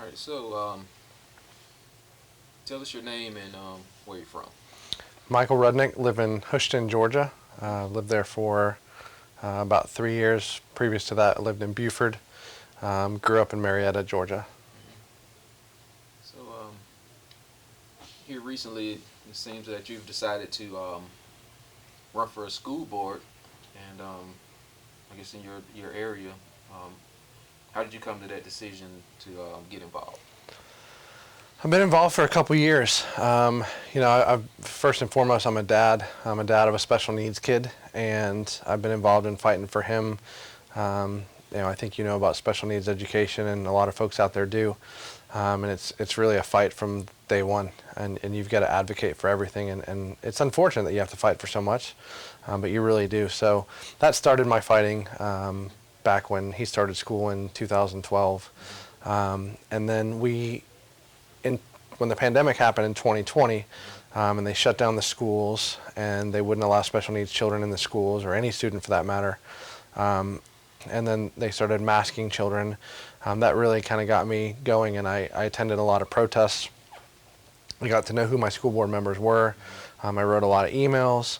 right, so tell us your name and where you're from. Michael Rudnick, live in Houston, Georgia. Lived there for about 3 years. Previous to that, I lived in Buford. Grew up in Marietta, Georgia. So here recently, it seems that you've decided to run for a school board, and I guess in your area. Um, how did you come to that decision to get involved? I've been involved for a couple years. First and foremost, I'm a dad. I'm a dad of a special needs kid, and I've been involved in fighting for him. I think you know about special needs education, and a lot of folks out there do. And it's really a fight from day one, and you've got to advocate for everything, and it's unfortunate that you have to fight for so much, but you really do. So that started my fighting back when he started school in 2012, and then when the pandemic happened in 2020, and they shut down the schools, and they wouldn't allow special needs children in the schools, or any student for that matter, and then they started masking children. That really kind of got me going, and I attended a lot of protests. I got to know who my school board members were. I wrote a lot of emails,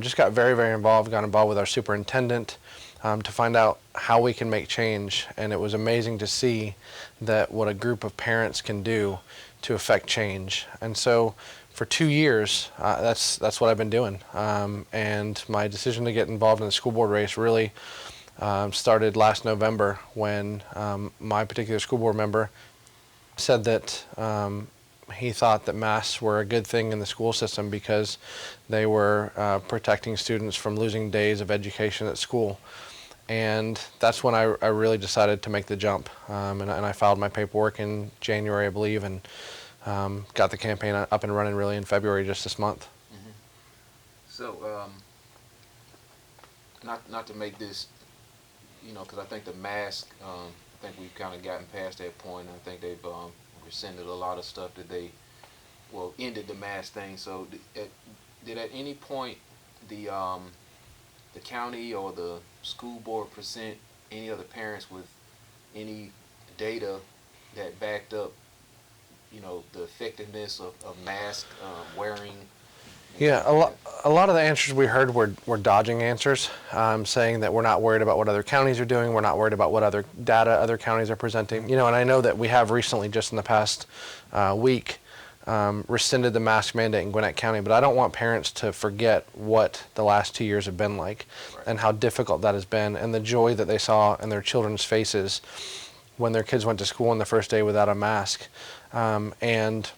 just got very, very involved, got involved with our superintendent to find out how we can make change. And it was amazing to see that what a group of parents can do to affect change. And so for 2 years, that's what I've been doing. And my decision to get involved in the school board race really started last November when my particular school board member said that he thought that masks were a good thing in the school system because they were protecting students from losing days of education at school. And that's when I really decided to make the jump. And I filed my paperwork in January, I believe, and got the campaign up and running really in February, just this month. Mm-hmm. So, not to make this, because I think the mask, I think we've kind of gotten past that point. I think they've rescinded a lot of stuff that ended the mask thing. So, did at any point the county or the school board present any other parents with any data that backed up, the effectiveness of mask wearing? Yeah, a lot of the answers we heard were dodging answers, saying that we're not worried about what other counties are doing, we're not worried about what other data other counties are presenting. And I know that we have recently, just in the past week, rescinded the mask mandate in Gwinnett County, but I don't want parents to forget what the last 2 years have been like, Right. and how difficult that has been, and the joy that they saw in their children's faces when their kids went to school on the first day without a mask, and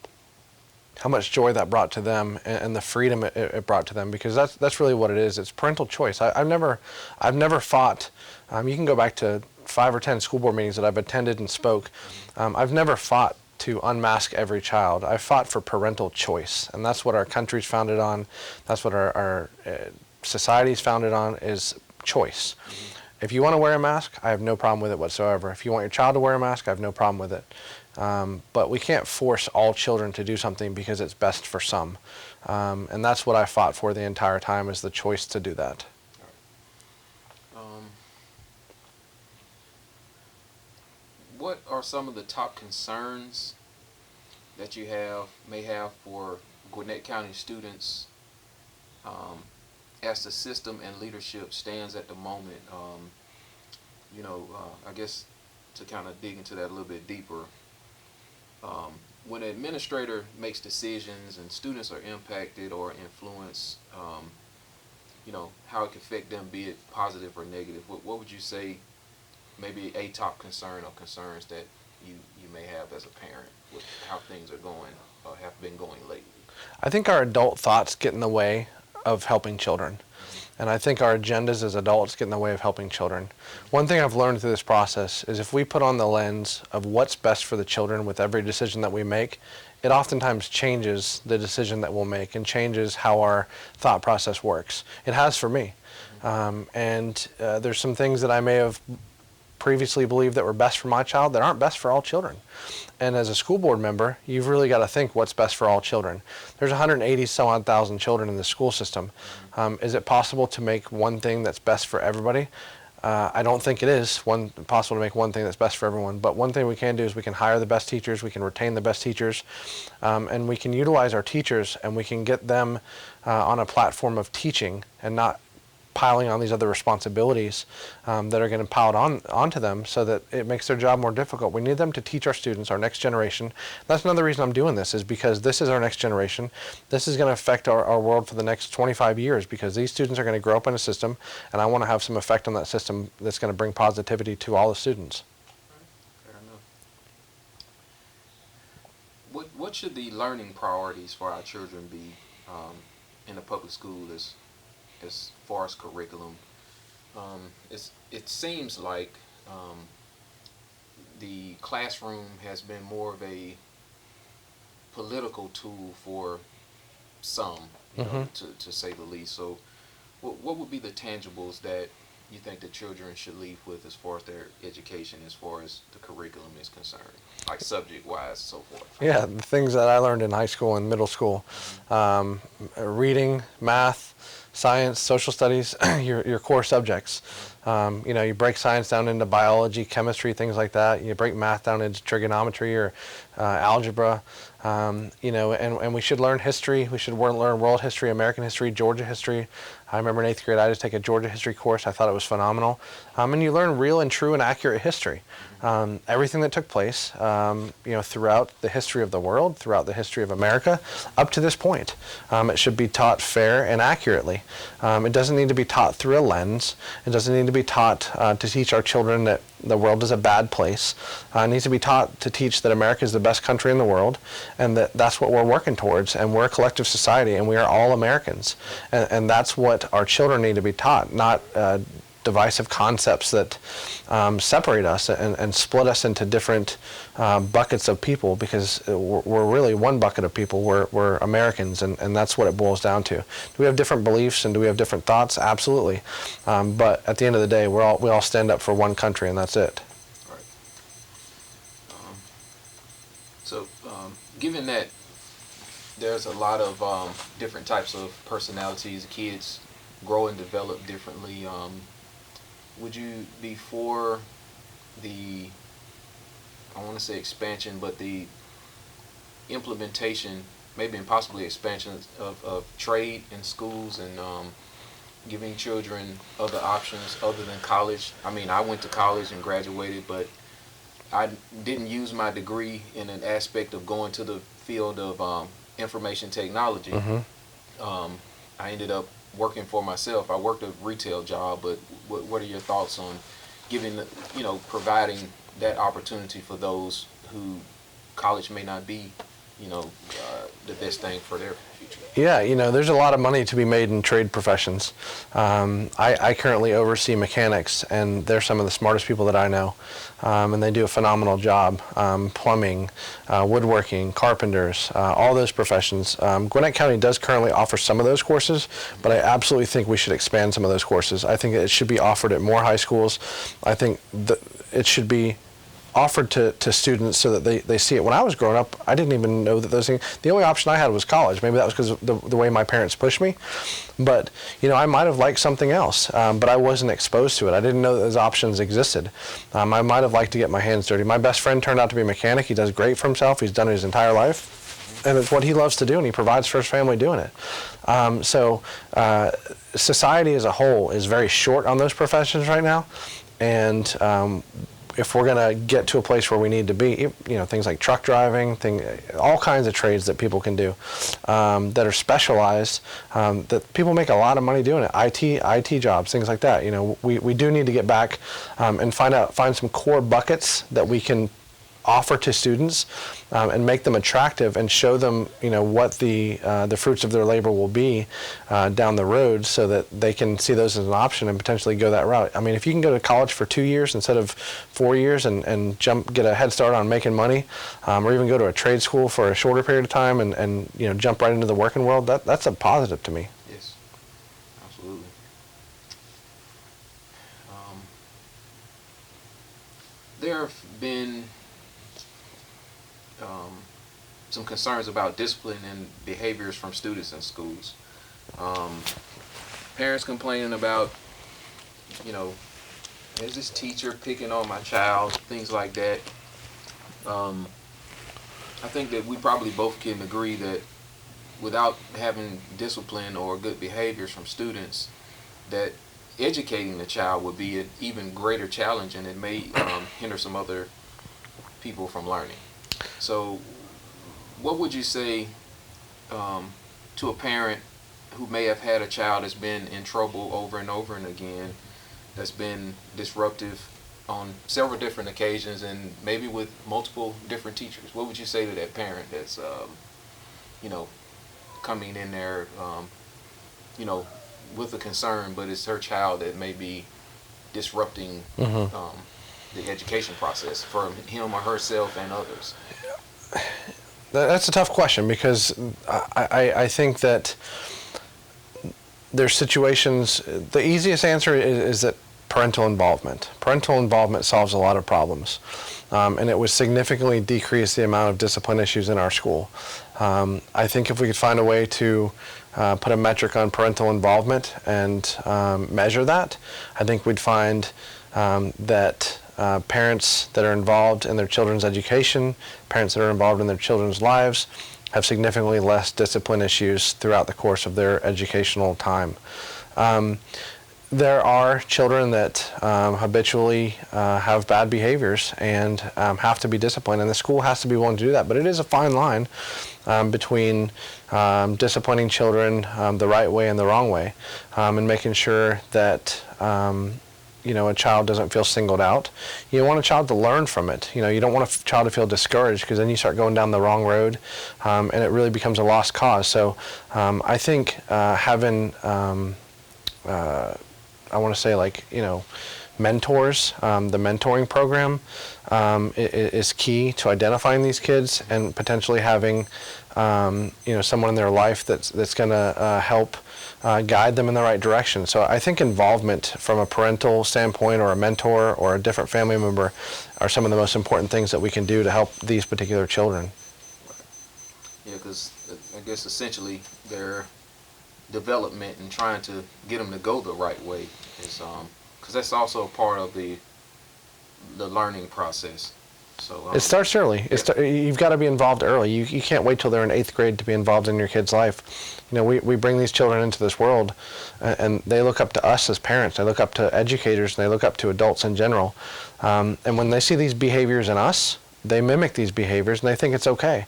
how much joy that brought to them, and the freedom it brought to them, because that's really what it is. It's parental choice. I've never fought. You can go back to 5 or 10 school board meetings that I've attended and spoke. I've never fought to unmask every child. I fought for parental choice, and that's what our country's founded on. That's what our society's founded on, is choice. Mm-hmm. If you want to wear a mask, I have no problem with it whatsoever. If you want your child to wear a mask, I have no problem with it. But we can't force all children to do something because it's best for some. And that's what I fought for the entire time, is the choice to do that. What are some of the top concerns that you may have for Gwinnett County students as the system and leadership stands at the moment? I guess to kind of dig into that a little bit deeper, when an administrator makes decisions and students are impacted or influenced, how it can affect them, be it positive or negative. What would you say maybe a top concern or concerns that you may have as a parent with how things are going or have been going lately? I think our adult thoughts get in the way of helping children. And I think our agendas as adults get in the way of helping children. One thing I've learned through this process is if we put on the lens of what's best for the children with every decision that we make, it oftentimes changes the decision that we'll make and changes how our thought process works. It has for me. There's some things that I may have previously believed that were best for my child that aren't best for all children. And as a school board member, you've really got to think what's best for all children. There's 180 some odd thousand children in the school system. Is it possible to make one thing that's best for everybody? I don't think it is possible to make one thing that's best for everyone. But one thing we can do is we can hire the best teachers, we can retain the best teachers, and we can utilize our teachers and we can get them on a platform of teaching and not piling on these other responsibilities that are getting piled onto them, so that it makes their job more difficult. We need them to teach our students, our next generation. That's another reason I'm doing this, is because this is our next generation. This is going to affect our world for the next 25 years, because these students are going to grow up in a system, and I want to have some effect on that system that's going to bring positivity to all the students. Fair enough. What should the learning priorities for our children be in the public school as far as curriculum? It seems like the classroom has been more of a political tool for some, you know, to say the least. So what would be the tangibles that you think the children should leave with as far as their education, as far as the curriculum is concerned, like subject-wise, so forth? Yeah, the things that I learned in high school and middle school, reading, math, science, social studies, your core subjects. You know, you break science down into biology, chemistry, things like that. You break math down into trigonometry or algebra. You know, and we should learn history. We should learn world history, American history, Georgia history. I remember in 8th grade I had to take a Georgia history course. I thought it was phenomenal. And you learn real and true and accurate history. Everything that took place, you know, throughout the history of the world, throughout the history of America, up to this point. It should be taught fair and accurately. It doesn't need to be taught through a lens. It doesn't need to be taught to teach our children that the world is a bad place. It needs to be taught to teach that America is the best country in the world, and that's what we're working towards. And we're a collective society, and we are all Americans. And that's what our children need to be taught, not divisive concepts that separate us and split us into different buckets of people, because we're really one bucket of people. We're Americans, and that's what it boils down to. Do we have different beliefs and do we have different thoughts? Absolutely. But at the end of the day, we all stand up for one country, and that's it. Right. So, given that there's a lot of different types of personalities, kids grow and develop differently, would you be for the, I want to say expansion, but the implementation, maybe and possibly expansion of trade in schools, and giving children other options other than college? I mean, I went to college and graduated, but I didn't use my degree in an aspect of going to the field of information technology. I ended up working for myself. I worked a retail job, but what are your thoughts on giving, providing that opportunity for those who college may not be, the best thing for their future? Yeah, there's a lot of money to be made in trade professions. I currently oversee mechanics, and they're some of the smartest people that I know, and they do a phenomenal job. Plumbing, woodworking, carpenters, all those professions. Gwinnett County does currently offer some of those courses, but I absolutely think we should expand some of those courses. I think it should be offered at more high schools. I think it should be offered to students so that they see it. When I was growing up, I didn't even know that those things, the only option I had was college. Maybe that was because of the way my parents pushed me. But, I might have liked something else, but I wasn't exposed to it. I didn't know that those options existed. I might have liked to get my hands dirty. My best friend turned out to be a mechanic. He does great for himself. He's done it his entire life. And it's what he loves to do, and he provides for his family doing it. Society as a whole is very short on those professions right now. And if we're going to get to a place where we need to be, things like truck driving, all kinds of trades that people can do that are specialized, that people make a lot of money doing it, IT jobs, things like that. We do need to get back and find some core buckets that we can offer to students and make them attractive and show them what the fruits of their labor will be down the road, so that they can see those as an option and potentially go that route. I mean, if you can go to college for 2 years instead of 4 years and get a head start on making money, or even go to a trade school for a shorter period of time and jump right into the working world, that's a positive to me. Yes, absolutely. There have been some concerns about discipline and behaviors from students in schools. Parents complaining about, is this teacher picking on my child, things like that. Um, I think that we probably both can agree that without having discipline or good behaviors from students, that educating the child would be an even greater challenge, and it may hinder some other people from learning. So, what would you say um, to a parent who may have had a child that's been in trouble over and over and again, that's been disruptive on several different occasions, and maybe with multiple different teachers? What would you say to that parent that's, you know, coming in there, you know, with a concern, but it's her child that may be disrupting the education process for him or herself and others? That's a tough question because I think that there's situations, the easiest answer is that parental involvement. Parental involvement solves a lot of problems. And it would significantly decrease the amount of discipline issues in our school. I think if we could find a way to put a metric on parental involvement and measure that, I think we'd find that parents that are involved in their children's education, parents that are involved in their children's lives, have significantly less discipline issues throughout the course of their educational time. There are children that habitually have bad behaviors and have to be disciplined, and the school has to be willing to do that. But it is a fine line between disciplining children the right way and the wrong way, and making sure that a child doesn't feel singled out. You want a child to learn from it. You don't want a child to feel discouraged, because then you start going down the wrong road, and it really becomes a lost cause. So I think having I want to say mentors, the mentoring program is key to identifying these kids and potentially having someone in their life that's going to help guide them in the right direction. So I think involvement from a parental standpoint, or a mentor, or a different family member, are some of the most important things that we can do to help these particular children. Yeah, because I guess essentially their development and trying to get them to go the right way is because that's also a part of the learning process. So it starts early. You've got to be involved early. You can't wait till they're in 8th grade to be involved in your kid's life. We bring these children into this world, and they look up to us as parents. They look up to educators, and they look up to adults in general. And when they see these behaviors in us, they mimic these behaviors, and they think it's okay.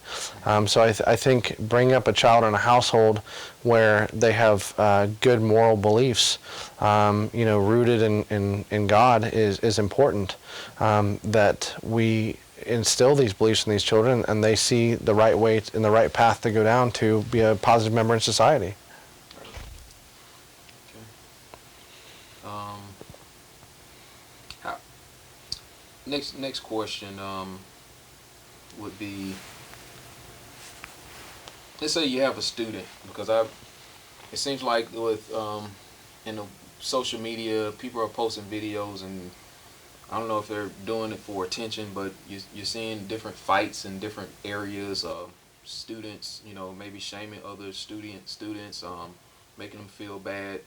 So I think bringing up a child in a household where they have good moral beliefs, rooted in God, is important. That we instill these beliefs in these children, and they see the right way and the right path to go down to be a positive member in society. Okay. Next question would be, let's say you have a student, because it seems like with in the social media, people are posting videos, and I don't know if they're doing it for attention, but you're seeing different fights in different areas of students, maybe shaming other students, making them feel bad.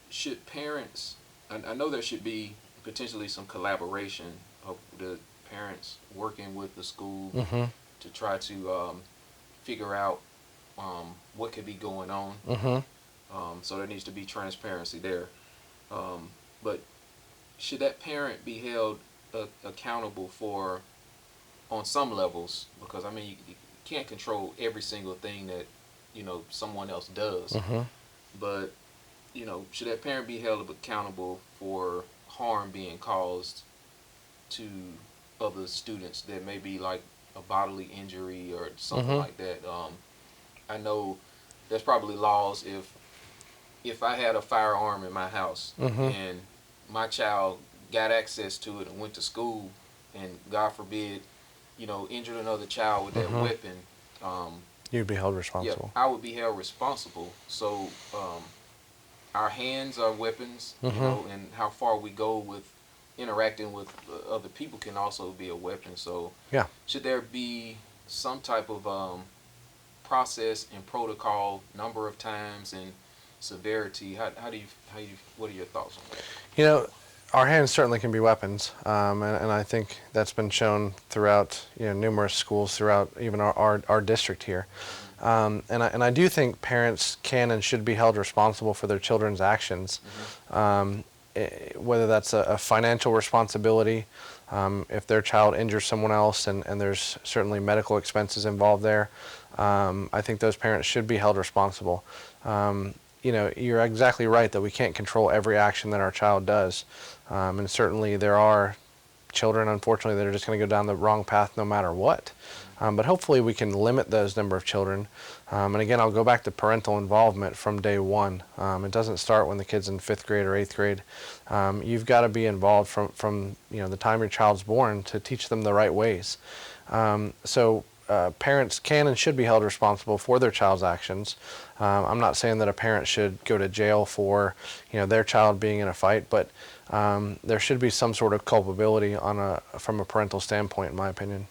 Should parents, I know there should be potentially some collaboration of the parents working with the school to try to figure out what could be going on. So there needs to be transparency there. But should that parent be held accountable for, on some levels? Because you can't control every single thing that someone else does. But should that parent be held accountable for harm being caused to other students that may be like a bodily injury or something like that? I know there's probably laws if I had a firearm in my house and my child got access to it and went to school and God forbid, injured another child with that weapon, you'd be held responsible. Yeah, I would be held responsible. So our hands are weapons, and how far we go with interacting with other people can also be a weapon. So yeah, should there be some type of process and protocol, number of times, and severity. What are your thoughts on that? You know, our hands certainly can be weapons, and I think that's been shown throughout numerous schools throughout even our district here. And I do think parents can and should be held responsible for their children's actions, whether that's a financial responsibility, if their child injures someone else, and there's certainly medical expenses involved there. I think those parents should be held responsible. You're exactly right that we can't control every action that our child does. And certainly there are children, unfortunately, that are just going to go down the wrong path no matter what. But hopefully we can limit those number of children. And again, I'll go back to parental involvement from day one. It doesn't start when the kid's in 5th grade or 8th grade. You've got to be involved from the time your child's born to teach them the right ways. So parents can and should be held responsible for their child's actions. I'm not saying that a parent should go to jail for their child being in a fight, but there should be some sort of culpability from a parental standpoint, in my opinion.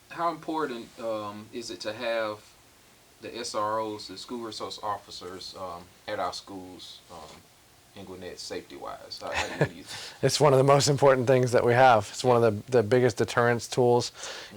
How important is it to have the SROs, the school resource officers, at our schools in Gwinnett, safety-wise? How do you think? It's one of the most important things that we have. It's one of the biggest deterrence tools.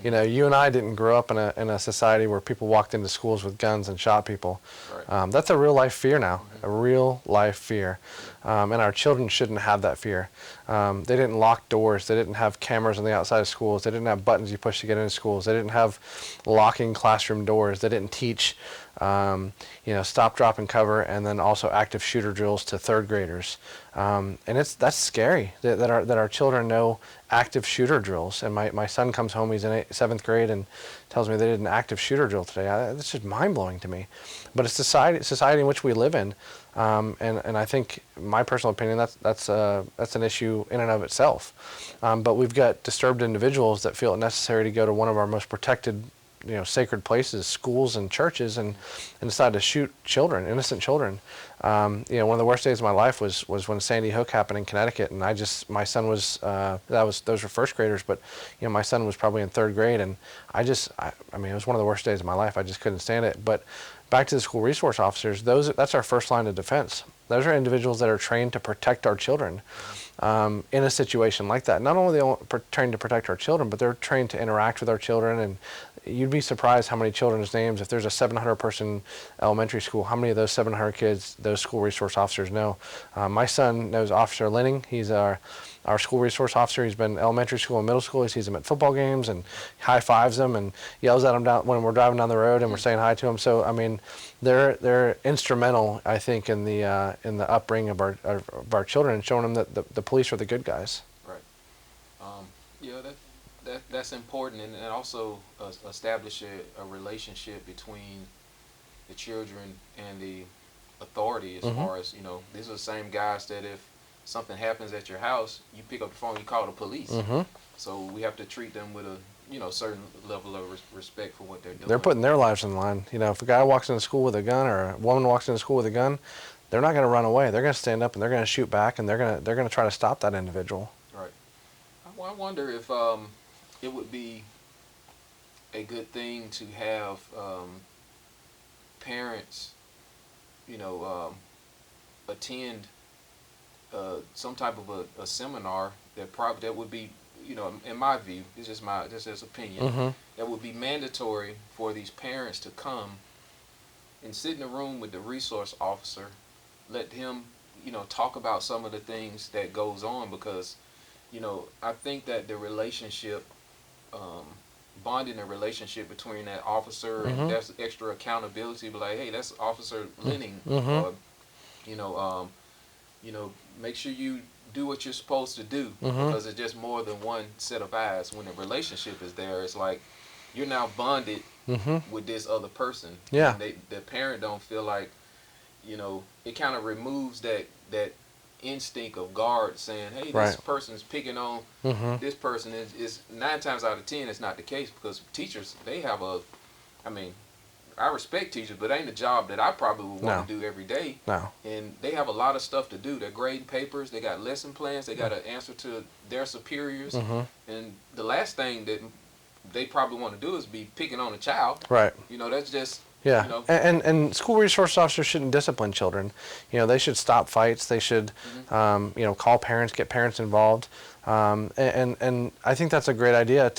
You and I didn't grow up in a society where people walked into schools with guns and shot people. Right. That's a real life fear now, a real life fear. And our children shouldn't have that fear. They didn't lock doors. They didn't have cameras on the outside of schools. They didn't have buttons you push to get into schools. They didn't have locking classroom doors. They didn't teach stop, drop, and cover, and then also active shooter drills to 3rd graders. And that's scary that our children know active shooter drills. And my son comes home, he's in 7th grade, and tells me they did an active shooter drill today. That's just mind-blowing to me. But it's society in which we live in, and I think, my personal opinion, that's an issue in and of itself. But we've got disturbed individuals that feel it necessary to go to one of our most protected sacred places, schools and churches, and decide to shoot children, innocent children. One of the worst days of my life was when Sandy Hook happened in Connecticut, and my son was those were 1st graders, but my son was probably in 3rd grade, and I mean, it was one of the worst days of my life. I just couldn't stand it. But back to the school resource officers, that's our first line of defense. Those are individuals that are trained to protect our children in a situation like that. Not only are they trained to protect our children, but they're trained to interact with our children. And you'd be surprised how many children's names, if there's a 700-person elementary school, how many of those 700 kids those school resource officers know. My son knows Officer Linning. He's our school resource officer. He's been elementary school and middle school. He sees them at football games and high-fives them and yells at them when we're driving down the road and we're saying hi to them. So, I mean, they're instrumental, I think, in the upbringing of our children and showing them that the police are the good guys. Right. That's important, and also establish a relationship between the children and the authority, as far as these are the same guys that if something happens at your house, you pick up the phone, you call the police. So we have to treat them with a certain level of respect for what they're doing. They're putting their lives on the line. If a guy walks into school with a gun or a woman walks into school with a gun, they're not going to run away. They're going to stand up and they're going to shoot back, and they're going to try to stop that individual. Right. I wonder if it would be a good thing to have parents, attend some type of a seminar that would be, in my view, this is opinion, that would be mandatory for these parents to come and sit in a room with the resource officer, let him, talk about some of the things that goes on, because, I think that the relationship, bonding a relationship between that officer and that's extra accountability, be like, hey, that's Officer Linning, or, make sure you do what you're supposed to do, because it's just more than one set of eyes. When the relationship is there, it's like you're now bonded with this other person. Yeah. And the parent don't feel like, it kind of removes that instinct of guard saying, hey, this person's picking on this person. Is 9 times out of 10 it's not the case, because teachers, they have I respect teachers, but it ain't a job that I probably would want to do every day. No. And they have a lot of stuff to do. They're grading papers, they got lesson plans, they got to answer to their superiors. And the last thing that they probably want to do is be picking on a child. Right. That's just Yeah, you know. and school resource officers shouldn't discipline children. You know, they should stop fights. They should, Hmm. call parents, get parents involved. And I think that's a great idea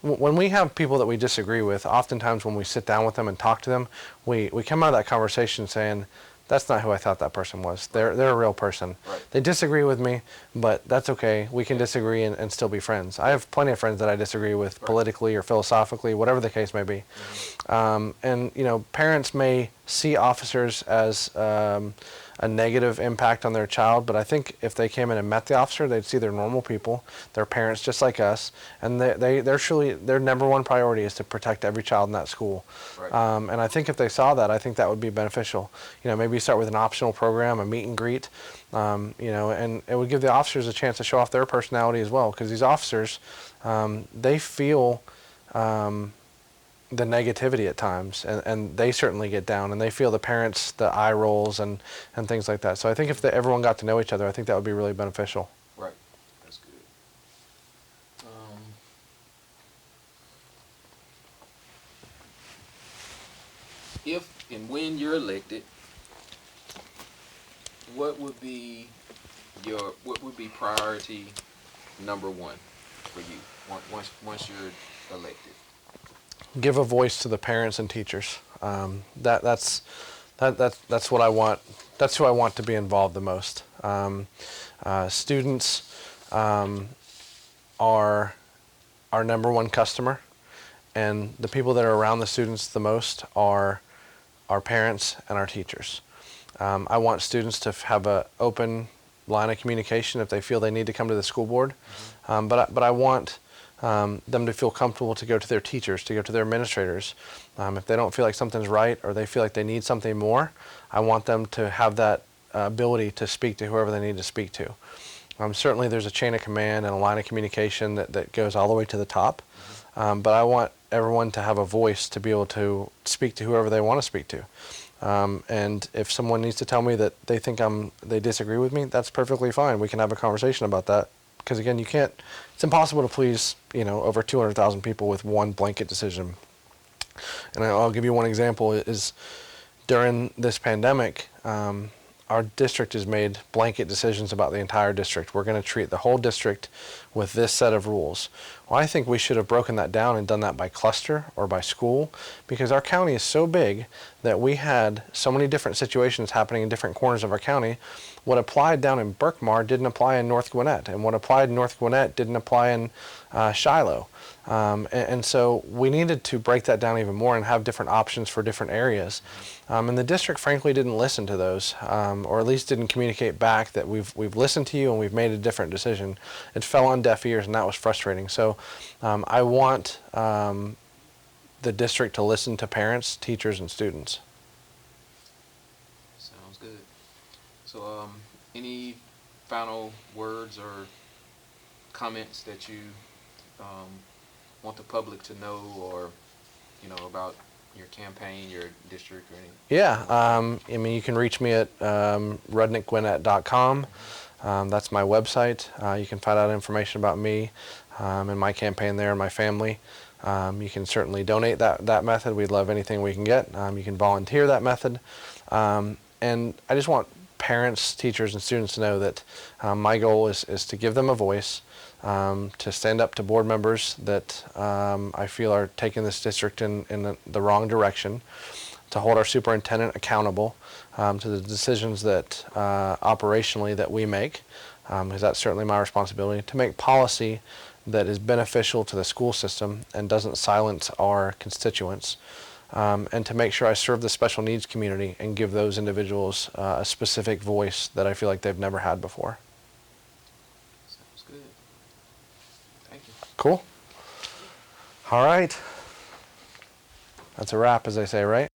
when we have people that we disagree with, oftentimes when we sit down with them and talk to them, we come out of that conversation saying, that's not who I thought that person was. Right. They're a real person. Right. They disagree with me, but that's okay. We can disagree and still be friends. I have plenty of friends that I disagree with Right. politically or philosophically, whatever the case may be. Hmm. And parents may see officers as a negative impact on their child, but I think if they came in and met the officer, they'd see they're normal people, they're parents just like us, and they're truly, their number one priority is to protect every child in that school. Right. And I think if they saw that, I think that would be beneficial. Maybe start with an optional program, a meet and greet, and it would give the officers a chance to show off their personality as well, because these officers, they feel the negativity at times, and they certainly get down, and they feel the parents, the eye rolls, and things like that. So I think if everyone got to know each other, I think that would be really beneficial. Right. That's good. If and when you're elected, what would be priority number one for you once you're elected? Give a voice to the parents and teachers. That's what I want. That's who I want to be involved the most. Students are our number one customer, and the people that are around the students the most are our parents and our teachers. I want students to have an open line of communication if they feel they need to come to the school board, but I want them to feel comfortable to go to their teachers, to go to their administrators. If they don't feel like something's right or they feel like they need something more, I want them to have that ability to speak to whoever they need to speak to. Certainly there's a chain of command and a line of communication that goes all the way to the top, but I want everyone to have a voice to be able to speak to whoever they want to speak to. And if someone needs to tell me that they think they disagree with me, that's perfectly fine. We can have a conversation about that. Because again, it's impossible to please, over 200,000 people with one blanket decision. And I'll give you one example is during this pandemic, our district has made blanket decisions about the entire district. We're going to treat the whole district with this set of rules. Well, I think we should have broken that down and done that by cluster or by school, because our county is so big that we had so many different situations happening in different corners of our county. What applied down in Berkmar didn't apply in North Gwinnett, and what applied in North Gwinnett didn't apply in Shiloh. And so we needed to break that down even more and have different options for different areas. And the district, frankly, didn't listen to those, or at least didn't communicate back that we've listened to you and we've made a different decision. It fell on deaf ears, and that was frustrating. So I want the district to listen to parents, teachers, and students. Sounds good. So, any final words or comments that you want the public to know, or about your campaign, your district, or anything? Yeah, you can reach me at rudnickgwinnett.com. That's my website. You can find out information about me and my campaign there and my family. You can certainly donate that method. We'd love anything we can get. You can volunteer that method. And I just want parents, teachers, and students to know that my goal is to give them a voice, to stand up to board members that I feel are taking this district in the wrong direction, to hold our superintendent accountable to the decisions that operationally that we make, because that's certainly my responsibility, to make policy that is beneficial to the school system and doesn't silence our constituents, and to make sure I serve the special needs community and give those individuals a specific voice that I feel like they've never had before. Sounds good. Thank you. Cool. All right. That's a wrap, as they say, right?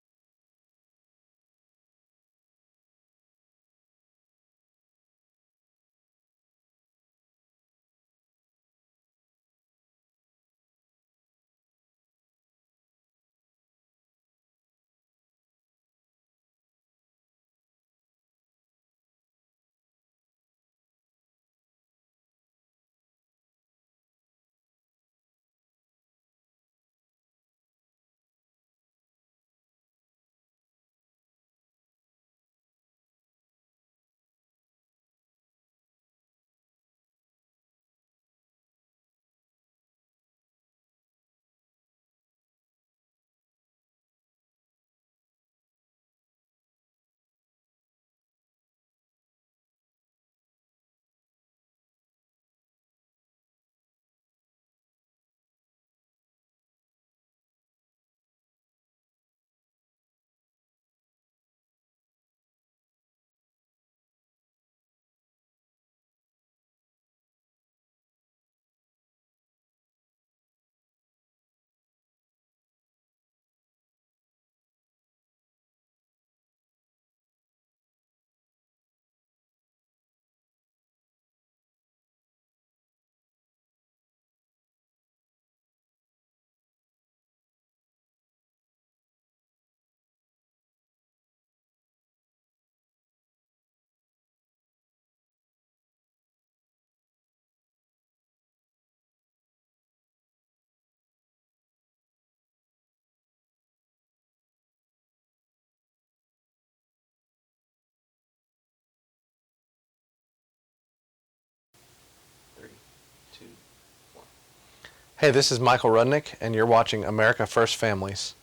Hey, this is Michael Rudnick, and you're watching America First Families.